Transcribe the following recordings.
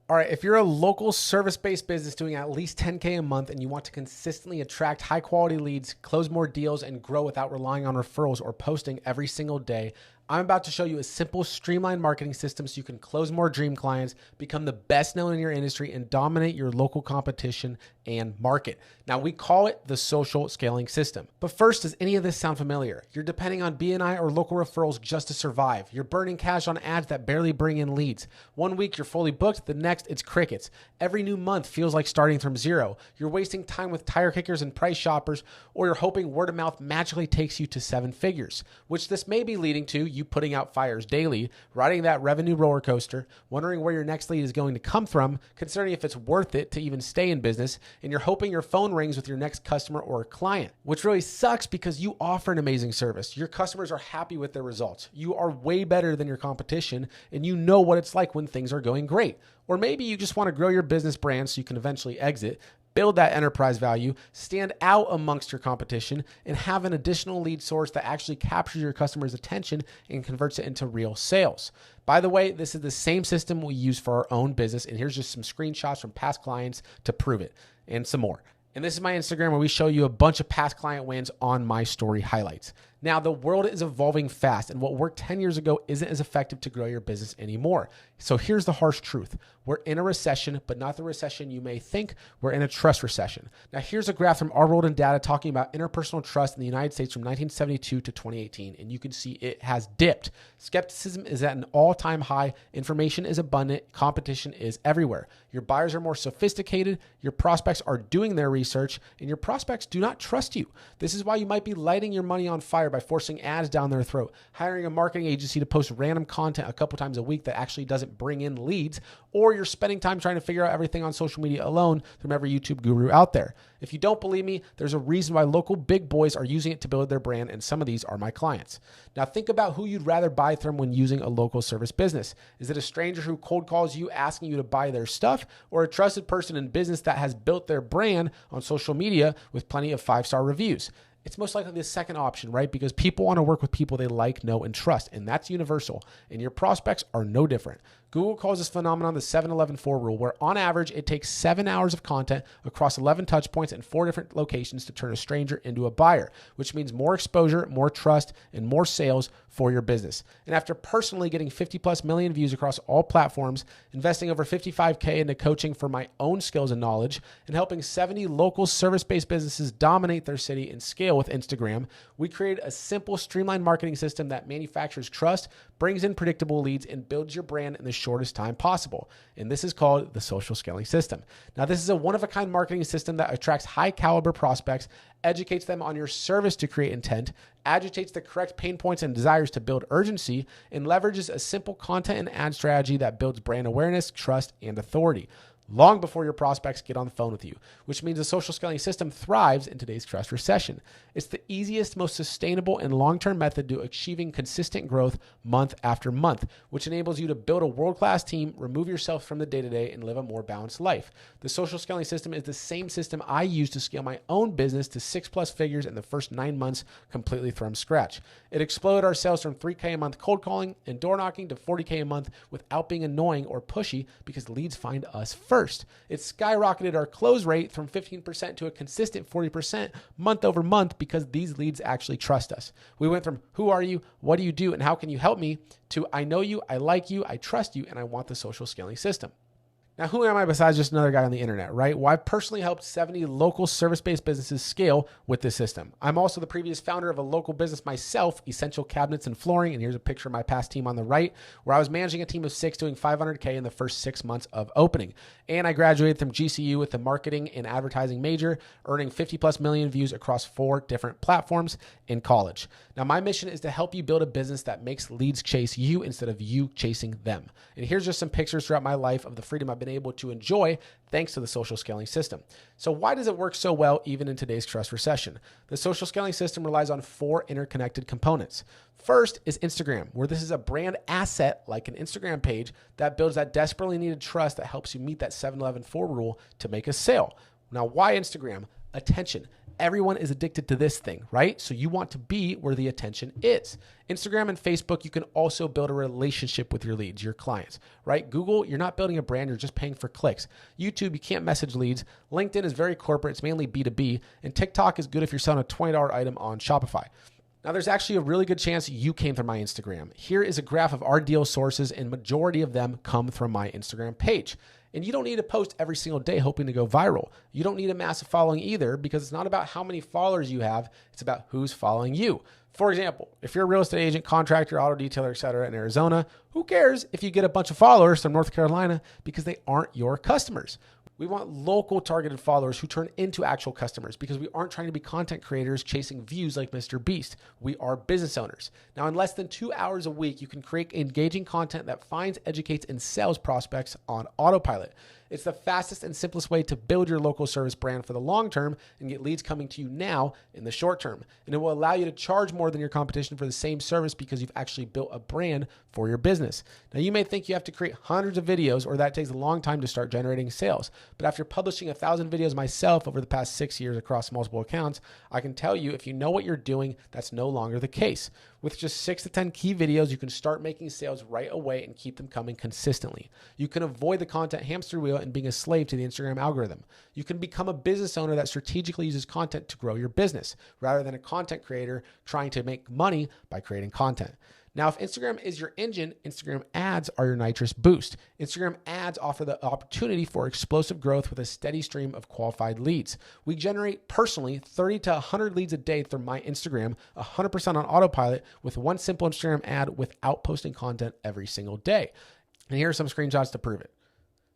All right, if you're a local service-based business doing at least 10K a month and you want to consistently attract high-quality leads, close more deals, and grow without relying on referrals or posting every single day, I'm about to show you a simple, streamlined marketing system so you can close more dream clients, become the best known in your industry, and dominate your local competition and market. Now, we call it the social scaling system. But first, does any of this sound familiar? You're depending on BNI or local referrals just to survive. You're burning cash on ads that barely bring in leads. One week, you're fully booked. The next, it's crickets. Every new month feels like starting from zero. You're wasting time with tire kickers and price shoppers, or you're hoping word of mouth magically takes you to 7 figures, which this may be leading to you putting out fires daily, riding that revenue roller coaster, wondering where your next lead is going to come from, considering if it's worth it to even stay in business, and you're hoping your phone rings with your next customer or client, which really sucks because you offer an amazing service. Your customers are happy with their results. You are way better than your competition, and you know what it's like when things are going great. Or maybe you just want to grow your business brand so you can eventually exit, build that enterprise value, stand out amongst your competition, and have an additional lead source that actually captures your customer's attention and converts it into real sales. By the way, this is the same system we use for our own business, and here's just some screenshots from past clients to prove it, and some more. And this is my Instagram where we show you a bunch of past client wins on my story highlights. Now, the world is evolving fast, and what worked 10 years ago isn't as effective to grow your business anymore. So here's the harsh truth. We're in a recession, but not the recession you may think. We're in a trust recession. Now, here's a graph from Our World in Data talking about interpersonal trust in the United States from 1972 to 2018, and you can see it has dipped. Skepticism is at an all-time high. Information is abundant. Competition is everywhere. Your buyers are more sophisticated. Your prospects are doing their research, and your prospects do not trust you. This is why you might be lighting your money on fire by forcing ads down their throat, hiring a marketing agency to post random content a couple times a week that actually doesn't bring in leads, or you're spending time trying to figure out everything on social media alone from every YouTube guru out there. If you don't believe me, there's a reason why local big boys are using it to build their brand, and some of these are my clients. Now think about who you'd rather buy from when using a local service business. Is it a stranger who cold calls you asking you to buy their stuff, or a trusted person in business that has built their brand on social media with plenty of 5-star reviews? It's most likely the second option, right? Because people want to work with people they like, know, and trust, and that's universal, and your prospects are no different. Google calls this phenomenon the 7-11-4 rule, where on average, it takes 7 hours of content across 11 touch points and 4 different locations to turn a stranger into a buyer, which means more exposure, more trust, and more sales for your business. And after personally getting 50 plus million views across all platforms, investing over $55K into coaching for my own skills and knowledge, and helping 70 local service-based businesses dominate their city and scale with Instagram, we created a simple, streamlined marketing system that manufactures trust, brings in predictable leads, and builds your brand in the shortest time possible. And this is called the social scaling system. Now, this is a one-of-a-kind marketing system that attracts high-caliber prospects, educates them on your service to create intent, agitates the correct pain points and desires to build urgency, and leverages a simple content and ad strategy that builds brand awareness, trust, and authority long before your prospects get on the phone with you, which means the social scaling system thrives in today's trust recession. It's the easiest, most sustainable, and long-term method to achieving consistent growth month after month, which enables you to build a world-class team, remove yourself from the day-to-day, and live a more balanced life. The social scaling system is the same system I use to scale my own business to 6+ figures in the first 9 months completely from scratch. It exploded our sales from $3K a month cold calling and door knocking to $40K a month without being annoying or pushy because leads find us first. It skyrocketed our close rate from 15% to a consistent 40% month over month because these leads actually trust us. We went from who are you, what do you do, and how can you help me to I know you, I like you, I trust you, and I want the social scaling system. Now, who am I besides just another guy on the internet, right? Well, I've personally helped 70 local service-based businesses scale with this system. I'm also the previous founder of a local business myself, Essential Cabinets and Flooring, and here's a picture of my past team on the right, where I was managing a team of 6 doing $500K in the first 6 months of opening. And I graduated from GCU with a marketing and advertising major, earning 50 plus million views across 4 different platforms in college. Now, my mission is to help you build a business that makes leads chase you instead of you chasing them. And here's just some pictures throughout my life of the freedom I've been able to enjoy thanks to the social scaling system. So why does it work so well even in today's trust recession? The social scaling system relies on 4 interconnected components. First is Instagram, where this is a brand asset like an Instagram page that builds that desperately needed trust that helps you meet that 7-11-4 rule to make a sale. Now, why Instagram? Attention. everyone is addicted to this thing, right? So you want to be where the attention is. Instagram and Facebook, you can also build a relationship with your leads, your clients, right? Google, you're not building a brand, you're just paying for clicks. YouTube, you can't message leads. LinkedIn is very corporate, it's mainly B2B. And TikTok is good if you're selling a $20 item on Shopify. Now, there's actually a really good chance you came through my Instagram. Here is a graph of our deal sources, and majority of them come from my Instagram page. And you don't need to post every single day hoping to go viral. You don't need a massive following either, because it's not about how many followers you have, it's about who's following you. For example, if you're a real estate agent, contractor, auto detailer, etc. in Arizona, who cares if you get a bunch of followers from North Carolina because they aren't your customers? We want local targeted followers who turn into actual customers, because we aren't trying to be content creators chasing views like Mr. Beast. We are business owners. Now, in less than 2 hours a week, you can create engaging content that finds, educates, and sells prospects on autopilot. It's the fastest and simplest way to build your local service brand for the long term and get leads coming to you now in the short term. And it will allow you to charge more than your competition for the same service because you've actually built a brand for your business. Now, you may think you have to create hundreds of videos or that takes a long time to start generating sales. But after publishing 1,000 videos myself over the past 6 years across multiple accounts, I can tell you, if you know what you're doing, that's no longer the case. With just 6 to 10 key videos, you can start making sales right away and keep them coming consistently. You can avoid the content hamster wheel and being a slave to the Instagram algorithm. You can become a business owner that strategically uses content to grow your business, rather than a content creator trying to make money by creating content. Now, if Instagram is your engine, Instagram ads are your nitrous boost. Instagram ads offer the opportunity for explosive growth with a steady stream of qualified leads. We generate personally 30 to 100 leads a day through my Instagram, 100% on autopilot, with one simple Instagram ad without posting content every single day. And here are some screenshots to prove it.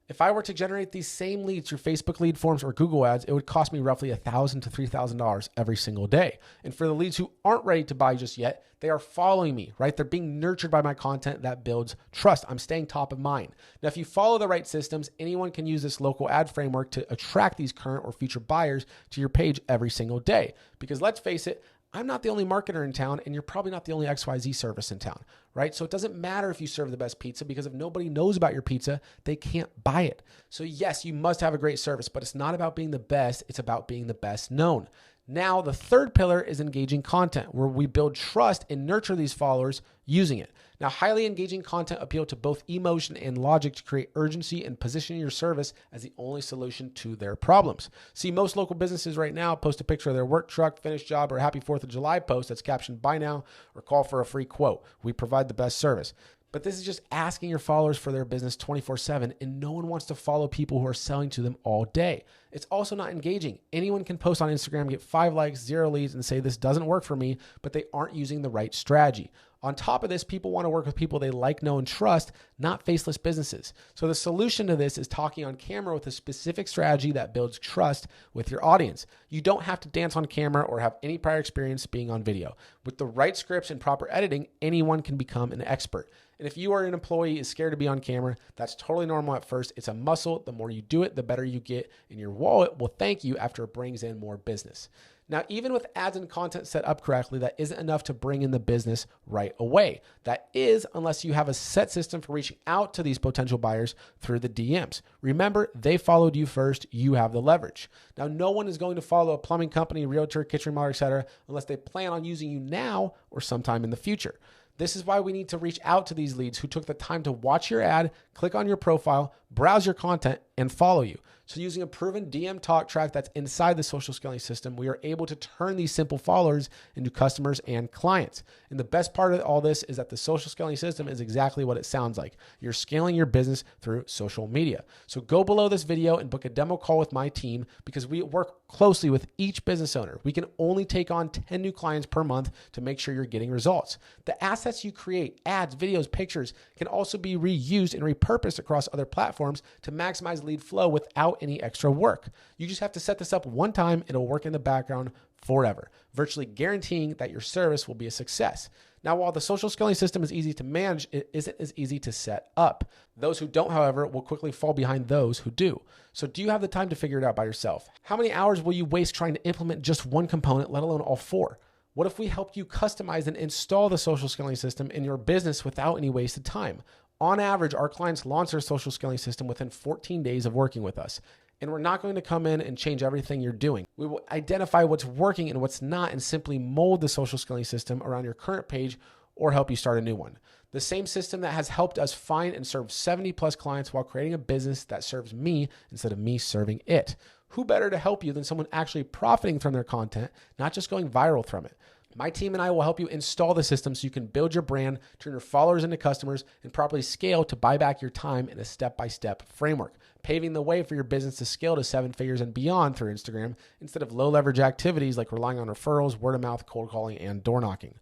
If I were to generate these same leads through Facebook lead forms or Google ads, it would cost me roughly $1,000 to $3,000 every single day. And for the leads who aren't ready to buy just yet, they are following me, right? They're being nurtured by my content that builds trust. I'm staying top of mind. Now, if you follow the right systems, anyone can use this local ad framework to attract these current or future buyers to your page every single day. Because let's face it, I'm not the only marketer in town, and you're probably not the only XYZ service in town, right? So it doesn't matter if you serve the best pizza, because if nobody knows about your pizza, they can't buy it. So yes, you must have a great service, but it's not about being the best. It's about being the best known. Now, the third pillar is engaging content, where we build trust and nurture these followers using it. Now, highly engaging content appeal to both emotion and logic to create urgency and position your service as the only solution to their problems. See, most local businesses right now post a picture of their work truck, finished job, or happy 4th of July post that's captioned "Buy now" or "Call for a free quote." We provide the best service. But this is just asking your followers for their business 24/7, and no one wants to follow people who are selling to them all day. It's also not engaging. Anyone can post on Instagram, get 5 likes, 0 leads, and say this doesn't work for me, but they aren't using the right strategy. On top of this, people want to work with people they like, know, and trust, not faceless businesses. So the solution to this is talking on camera with a specific strategy that builds trust with your audience. You don't have to dance on camera or have any prior experience being on video. With the right scripts and proper editing, anyone can become an expert. And if you are an employee is scared to be on camera, that's totally normal at first. It's a muscle. The more you do it, the better you get, and your wallet will thank you after it brings in more business. Now, even with ads and content set up correctly, that isn't enough to bring in the business right away. That is, unless you have a set system for reaching out to these potential buyers through the DMs. Remember, they followed you first. You have the leverage. Now, no one is going to follow a plumbing company, realtor, kitchen remodeler, etc., unless they plan on using you now or sometime in the future. This is why we need to reach out to these leads who took the time to watch your ad, click on your profile, browse your content, and follow you. So using a proven DM talk track that's inside the social scaling system, we are able to turn these simple followers into customers and clients. And the best part of all this is that the social scaling system is exactly what it sounds like. You're scaling your business through social media. So go below this video and book a demo call with my team, because we work closely with each business owner. We can only take on 10 new clients per month to make sure you're getting results. The assets you create, ads, videos, pictures, can also be reused and repurposed across other platforms to maximize lead flow without any extra work. You just have to set this up one time and it'll work in the background forever, virtually guaranteeing that your service will be a success. Now, while the social scaling system is easy to manage, it isn't as easy to set up. Those who don't, however, will quickly fall behind those who do. So do you have the time to figure it out by yourself? How many hours will you waste trying to implement just one component, let alone all 4? What if we helped you customize and install the social scaling system in your business without any wasted time? On average, our clients launch their social scaling system within 14 days of working with us. And we're not going to come in and change everything you're doing. We will identify what's working and what's not and simply mold the social scaling system around your current page or help you start a new one. The same system that has helped us find and serve 70 plus clients while creating a business that serves me instead of me serving it. Who better to help you than someone actually profiting from their content, not just going viral from it? My team and I will help you install the system so you can build your brand, turn your followers into customers, and properly scale to buy back your time in a step-by-step framework, paving the way for your business to scale to 7 figures and beyond through Instagram instead of low-leverage activities like relying on referrals, word of mouth, cold calling, and door knocking.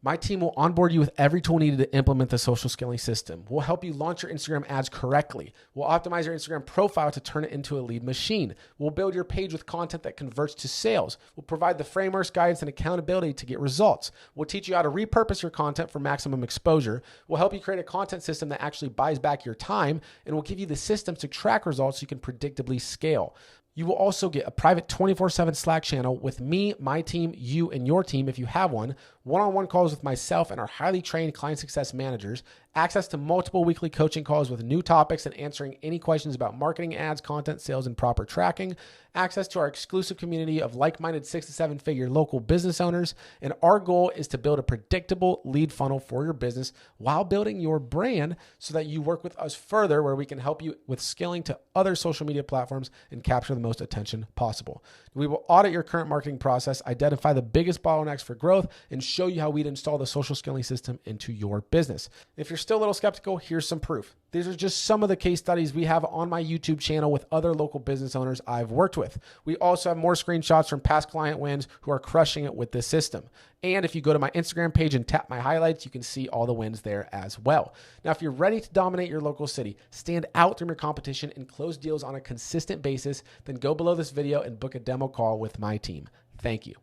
My team will onboard you with every tool needed to implement the social scaling system. We'll help you launch your Instagram ads correctly. We'll optimize your Instagram profile to turn it into a lead machine. We'll build your page with content that converts to sales. We'll provide the frameworks, guidance, and accountability to get results. We'll teach you how to repurpose your content for maximum exposure. We'll help you create a content system that actually buys back your time, and we'll give you the systems to track results so you can predictably scale. You will also get a private 24/7 Slack channel with me, my team, you, and your team if you have one-on-one calls with myself and our highly trained client success managers, access to multiple weekly coaching calls with new topics and answering any questions about marketing, ads, content, sales, and proper tracking, access to our exclusive community of like-minded 6 to 7 figure local business owners. And our goal is to build a predictable lead funnel for your business while building your brand so that you work with us further where we can help you with scaling to other social media platforms and capture the most attention possible. We will audit your current marketing process, identify the biggest bottlenecks for growth, and show you how we'd install the social scaling system into your business. If you're still a little skeptical, here's some proof. These are just some of the case studies we have on my YouTube channel with other local business owners I've worked with. We also have more screenshots from past client wins who are crushing it with this system. And if you go to my Instagram page and tap my highlights, you can see all the wins there as well. Now, if you're ready to dominate your local city, stand out from your competition, and close deals on a consistent basis, then go below this video and book a demo call with my team. Thank you.